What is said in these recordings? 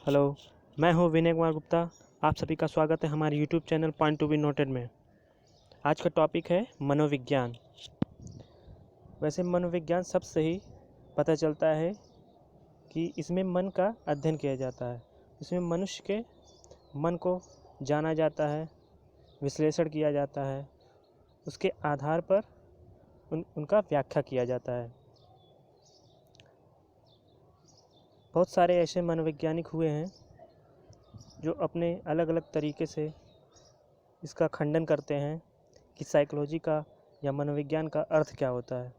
Hello, मैं हूँ विनय कुमार गुप्ता। आप सभी का स्वागत है हमारे YouTube channel point to be noted में। आज का टॉपिक है मनोविज्ञान। वैसे मनोविज्ञान शब्द से ही पता चलता है कि इसमें मन का अध्ययन किया जाता है। इसमें मनुष्य के मन को जाना जाता है, विश्लेषण किया जाता है, उसके आधार पर उनका व्याख्या किया जाता है। बहुत सारे ऐसे मनोवैज्ञानिक हुए हैं जो अपने अलग अलग तरीके से इसका खंडन करते हैं कि साइकोलॉजी का या मनोविज्ञान का अर्थ क्या होता है।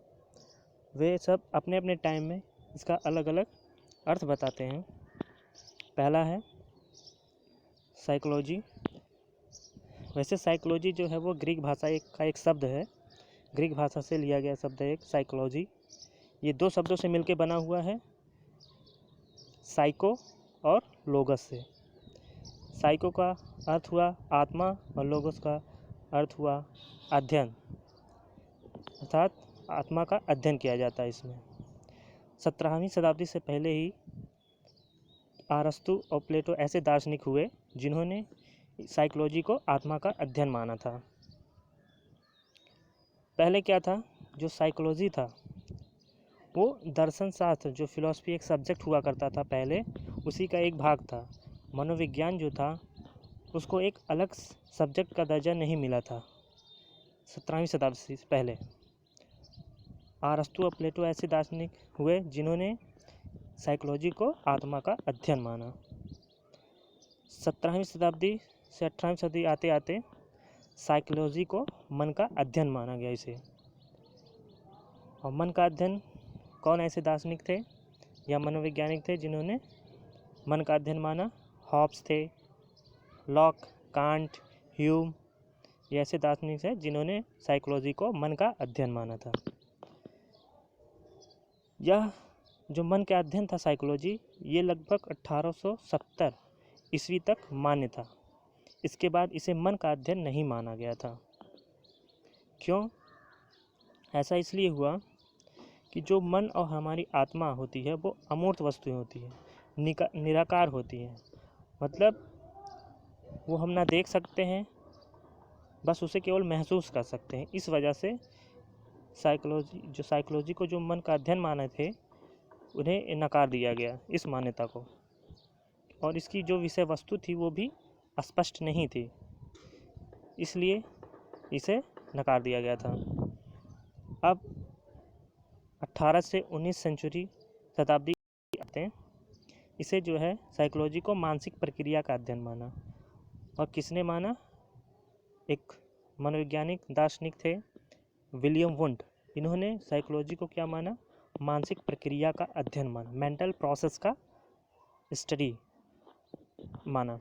वे सब अपने अपने टाइम में इसका अलग अलग अर्थ बताते हैं। पहला है साइकोलॉजी। वैसे साइकोलॉजी जो है वो ग्रीक भाषा का एक शब्द है। ग्रीक भाषा से लिया गया शब्द है एक साइकोलॉजी। ये दो शब्दों से मिलकर बना हुआ है, साइको और लोगस से। साइको का अर्थ हुआ आत्मा और लोगस का अर्थ हुआ अध्ययन, अर्थात आत्मा का अध्ययन किया जाता है इसमें। 17वीं शताब्दी से पहले ही अरस्तु और प्लेटो ऐसे दार्शनिक हुए जिन्होंने साइकोलॉजी को आत्मा का अध्ययन माना था। पहले क्या था, जो साइकोलॉजी था वो दर्शन शास्त्र, जो फिलॉसफी एक सब्जेक्ट हुआ करता था पहले, उसी का एक भाग था। मनोविज्ञान जो था उसको एक अलग सब्जेक्ट का दर्जा नहीं मिला था 17वीं शताब्दी से पहले। अरस्तु और प्लेटो ऐसे दार्शनिक हुए जिन्होंने साइकोलॉजी को आत्मा का अध्ययन माना। 17वीं शताब्दी से 18वीं शताब्दी आते आते साइकोलॉजी को मन का अध्ययन माना गया इसे। और मन का अध्ययन कौन ऐसे दार्शनिक थे या मनोवैज्ञानिक थे जिन्होंने मन का अध्ययन माना? हॉब्स थे, लॉक, कांट, ह्यूम, ये ऐसे दार्शनिक हैं जिन्होंने साइकोलॉजी को मन का अध्ययन माना था। यह जो मन का अध्ययन था साइकोलॉजी, ये लगभग 1870 ईस्वी तक मान्य था। इसके बाद इसे मन का अध्ययन नहीं माना गया था। क्यों? ऐसा इसलिए हुआ कि जो मन और हमारी आत्मा होती है वो अमूर्त वस्तुएं होती है, निराकार होती है। मतलब वो हम ना देख सकते हैं, बस उसे केवल महसूस कर सकते हैं। इस वजह से साइकोलॉजी को जो मन का अध्ययन माने थे उन्हें नकार दिया गया इस मान्यता को। और इसकी जो विषय वस्तु थी वो भी स्पष्ट नहीं थी, इसलिए इसे नकार दिया गया था। अब 18 से 19 सेंचुरी शताब्दी आते हैं, इसे जो है साइकोलॉजी को मानसिक प्रक्रिया का अध्ययन माना। और किसने माना? एक मनोवैज्ञानिक दार्शनिक थे विलियम वुंड। इन्होंने साइकोलॉजी को क्या माना? मानसिक प्रक्रिया का अध्ययन माना, मेंटल प्रोसेस का स्टडी माना।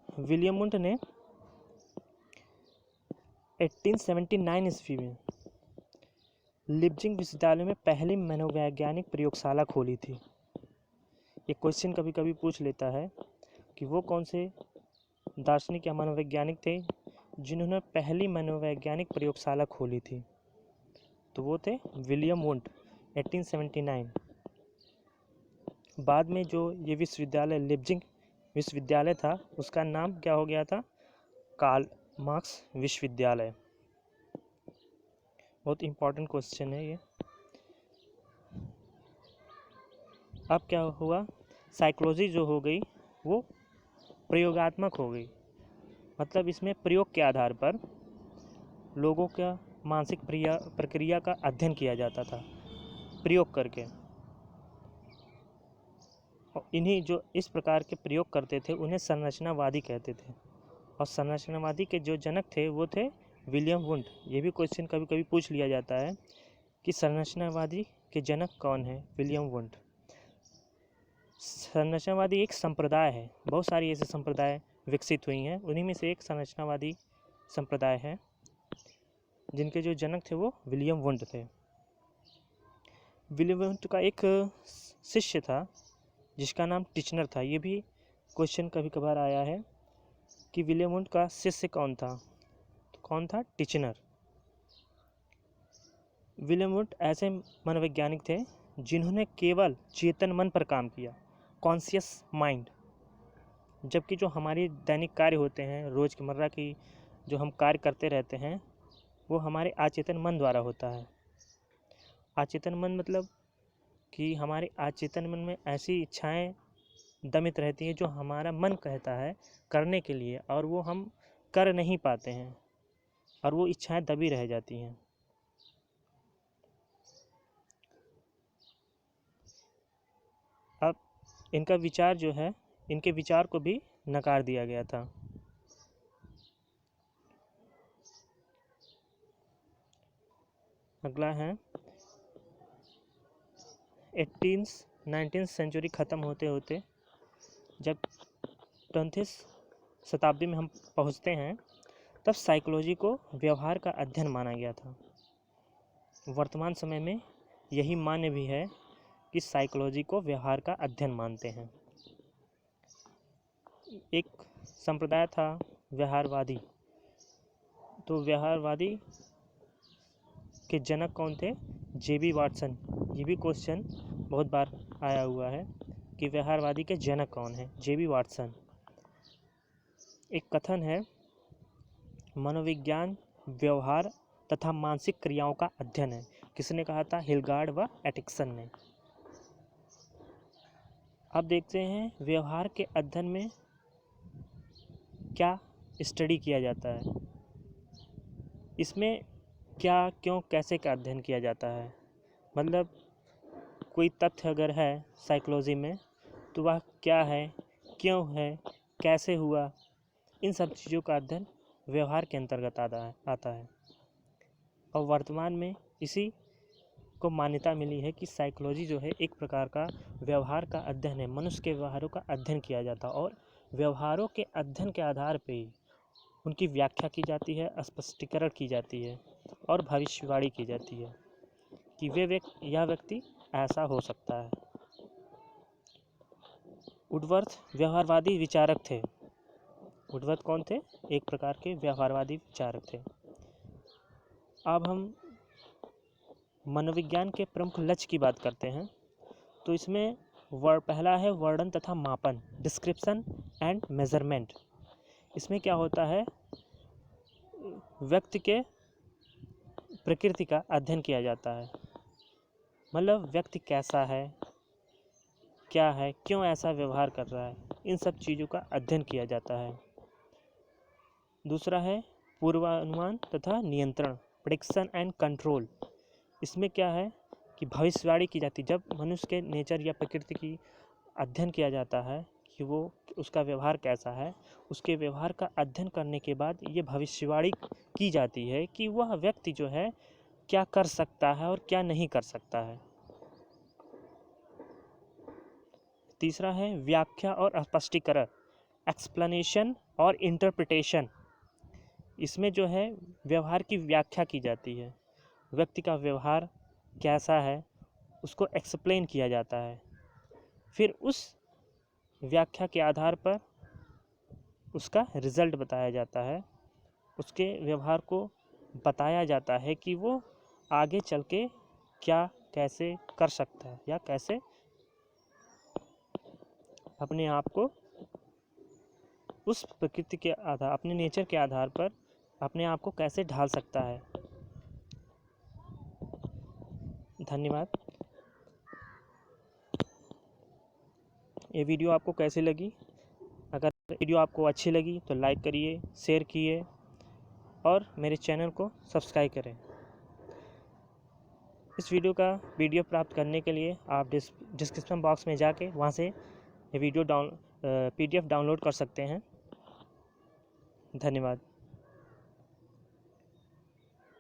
विलियम वुंड ने 1879 ईस्वी में लिप्जिंग विश्वविद्यालय में पहली मनोवैज्ञानिक प्रयोगशाला खोली थी। ये क्वेश्चन कभी कभी पूछ लेता है कि वो कौन से दार्शनिक या मनोवैज्ञानिक थे जिन्होंने पहली मनोवैज्ञानिक प्रयोगशाला खोली थी। तो वो थे विलियम वुंड, 1879। बाद में जो ये विश्वविद्यालय लिप्जिंग विश्वविद्यालय था उसका नाम क्या हो गया था? कार्ल मार्क्स विश्वविद्यालय। बहुत इम्पोर्टेंट क्वेश्चन है ये। अब क्या हुआ? साइकोलॉजी जो हो गई वो प्रयोगात्मक हो गई। मतलब इसमें प्रयोग के आधार पर लोगों का मानसिक प्रक्रिया का अध्ययन किया जाता था प्रयोग करके। और इन्हीं जो इस प्रकार के प्रयोग करते थे उन्हें संरचनावादी कहते थे। और संरचनावादी के जो जनक थे वो थे विलियम वुंड। ये भी क्वेश्चन कभी कभी पूछ लिया जाता है कि संरचनावादी के जनक कौन है? William wound. संरचनावादी एक संप्रदाय है, बहुत सारी ऐसे संप्रदाय विकसित हुई हैं, उन्हीं में से एक संरचनावादी संप्रदाय है जिनके जो जनक थे वो विलियम वुंड थे। विलियम वुंड का एक शिष्य था जिसका नाम टिचनर था। ये भी क्वेश्चन कभी कभार आया है कि विलियम वुंड का शिष्य कौन था? तो कौन था? टिचनर। विलियम वुंड ऐसे मनोवैज्ञानिक थे जिन्होंने केवल चेतन मन पर काम किया, कॉन्शियस माइंड। जबकि जो हमारे दैनिक कार्य होते हैं, रोज़मर्रा की जो हम कार्य करते रहते हैं, वो हमारे अचेतन मन द्वारा होता है। अचेतन मन मतलब कि हमारे अचेतन मन में ऐसी इच्छाएं दमित रहती हैं जो हमारा मन कहता है करने के लिए, और वो हम कर नहीं पाते हैं, और वो इच्छाएं दबी रह जाती हैं। अब इनका विचार जो है, इनके विचार को भी नकार दिया गया था। अगला है 19th सेंचुरी ख़त्म होते होते जब 20th शताब्दी में हम पहुंचते हैं, तब साइकोलॉजी को व्यवहार का अध्ययन माना गया था। वर्तमान समय में यही मान्य भी है कि साइकोलॉजी को व्यवहार का अध्ययन मानते हैं। एक संप्रदाय था व्यवहारवादी। तो व्यवहारवादी के जनक कौन थे? जे.बी. वाटसन। ये भी क्वेश्चन बहुत बार आया हुआ है कि व्यवहारवादी के जनक कौन है? जे.बी. वाटसन। एक कथन है, मनोविज्ञान व्यवहार तथा मानसिक क्रियाओं का अध्ययन है। किसने कहा था? हिलगार्ड व एटिक्सन ने। अब देखते हैं व्यवहार के अध्ययन में क्या स्टडी किया जाता है, इसमें क्या, क्यों, कैसे का अध्ययन किया जाता है। मतलब कोई तथ्य अगर है साइकोलॉजी में, तो वह क्या है, क्यों है, कैसे हुआ, इन सब चीज़ों का अध्ययन व्यवहार के अंतर्गत आता है। और वर्तमान में इसी को मान्यता मिली है कि साइकोलॉजी जो है एक प्रकार का व्यवहार का अध्ययन है। मनुष्य के व्यवहारों का अध्ययन किया जाता है, और व्यवहारों के अध्ययन के आधार पे ही उनकी व्याख्या की जाती है, स्पष्टीकरण की जाती है, और भविष्यवाणी की जाती है कि यह व्यक्ति ऐसा हो सकता है। वुडवर्थ व्यवहारवादी विचारक थे। वुडवर्थ कौन थे? एक प्रकार के व्यवहारवादी विचारक थे। अब हम मनोविज्ञान के प्रमुख लक्ष्य की बात करते हैं। तो इसमें पहला है वर्णन तथा मापन, डिस्क्रिप्शन एंड मेजरमेंट। इसमें क्या होता है? व्यक्ति के प्रकृति का अध्ययन किया जाता है। मतलब व्यक्ति कैसा है, क्या है, क्यों ऐसा व्यवहार कर रहा है, इन सब चीज़ों का अध्ययन किया जाता है। दूसरा है पूर्वानुमान तथा नियंत्रण, प्रेडिक्शन एंड कंट्रोल। इसमें क्या है कि भविष्यवाणी की जाती है। जब मनुष्य के नेचर या प्रकृति की अध्ययन किया जाता है कि वो उसका व्यवहार कैसा है, उसके व्यवहार का अध्ययन करने के बाद ये भविष्यवाणी की जाती है कि वह व्यक्ति जो है क्या कर सकता है और क्या नहीं कर सकता है। तीसरा है व्याख्या और स्पष्टीकरण, एक्सप्लेनेशन और इंटरप्रिटेशन। इसमें जो है व्यवहार की व्याख्या की जाती है। व्यक्ति का व्यवहार कैसा है उसको एक्सप्लेन किया जाता है। फिर उस व्याख्या के आधार पर उसका रिज़ल्ट बताया जाता है। उसके व्यवहार को बताया जाता है कि वो आगे चल के क्या कैसे कर सकता है, या कैसे अपने आप को उस प्रकृति के आधार, अपने नेचर के आधार पर अपने आप को कैसे ढाल सकता है। धन्यवाद। ये वीडियो आपको कैसी लगी? अगर वीडियो आपको अच्छी लगी तो लाइक करिए, शेयर किए, और मेरे चैनल को सब्सक्राइब करें। इस वीडियो का PDF प्राप्त करने के लिए आप डिस्क्रिप्शन बॉक्स में जाके वहाँ से ये वीडियो PDF डाउनलोड कर सकते हैं। धन्यवाद।